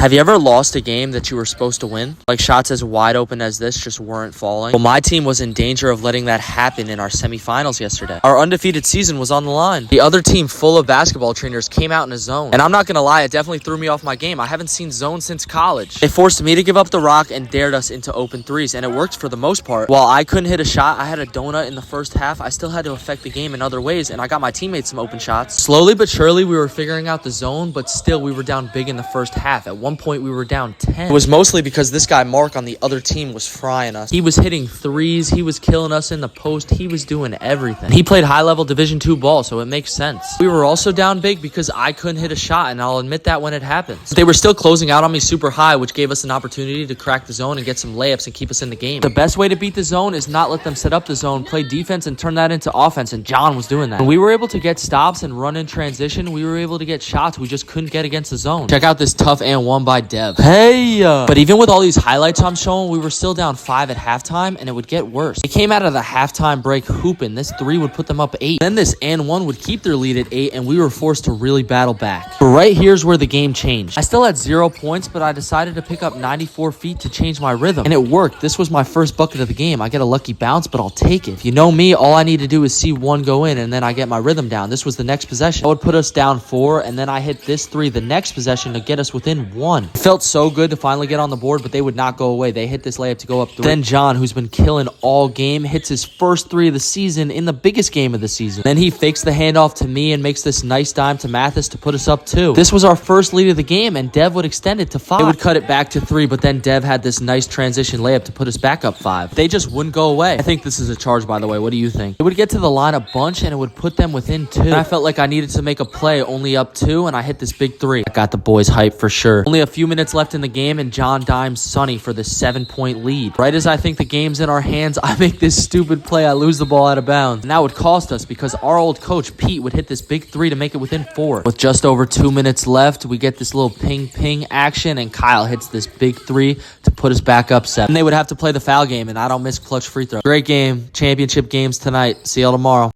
Have you ever lost a game that you were supposed to win? Like shots as wide open as this just weren't falling? Well, my team was in danger of letting that happen in our semifinals yesterday. Our undefeated season was on the line. The other team, full of basketball trainers, came out in a zone. And I'm not gonna lie, it definitely threw me off my game. I haven't seen zone since college. They forced me to give up the rock and dared us into open threes, and it worked for the most part. While I couldn't hit a shot, I had a donut in the first half. I still had to affect the game in other ways, and I got my teammates some open shots. Slowly but surely, we were figuring out the zone, but still, we were down big in the first half. At one point, we were down 10. It was mostly because this guy, Mark, on the other team was frying us. He was hitting threes. He was killing us in the post. He was doing everything. He played high-level Division II ball, so it makes sense. We were also down big because I couldn't hit a shot, and I'll admit that when it happens. They were still closing out on me super high, which gave us an opportunity to crack the zone and get some layups and keep us in the game. The best way to beat the zone is not let them set up the zone, play defense, and turn that into offense, and John was doing that. When we were able to get stops and run in transition, we were able to get shots we just couldn't get against the zone. Check out this tough and one by Dev. Hey! But even with all these highlights I'm showing, we were still down 5 at halftime, and it would get worse. They came out of the halftime break hooping. This 3 would put them up 8. Then this and 1 would keep their lead at 8, and we were forced to really battle back. But right here's where the game changed. I still had 0 points, but I decided to pick up 94 feet to change my rhythm, and it worked. This was my first bucket of the game. I get a lucky bounce, but I'll take it. If you know me, all I need to do is see 1 go in, and then I get my rhythm down. This was the next possession. I would put us down 4, and then I hit this 3 the next possession to get us within 1. It felt so good to finally get on the board, but they would not go away. They hit this layup to go up 3. Then John, who's been killing all game, hits his first 3 of the season in the biggest game of the season. Then he fakes the handoff to me and makes this nice dime to Mathis to put us up 2. This was our first lead of the game, and Dev would extend it to 5. They would cut it back to 3, but then Dev had this nice transition layup to put us back up 5. They just wouldn't go away. I think this is a charge, by the way. What do you think? It would get to the line a bunch, and it would put them within 2. And I felt like I needed to make a play, only up 2, and I hit this big 3. I got the boys hyped for sure. Only a few minutes left in the game, and John dimes Sonny for the 7-point lead. Right as I think the game's in our hands, I make this stupid play. I lose the ball out of bounds. And that would cost us because our old coach, Pete, would hit this big 3 to make it within 4. With just over 2 minutes left, we get this little ping-ping action, and Kyle hits this big 3 to put us back up 7. And they would have to play the foul game, and I don't miss clutch free throw. Great game. Championship games tonight. See y'all tomorrow.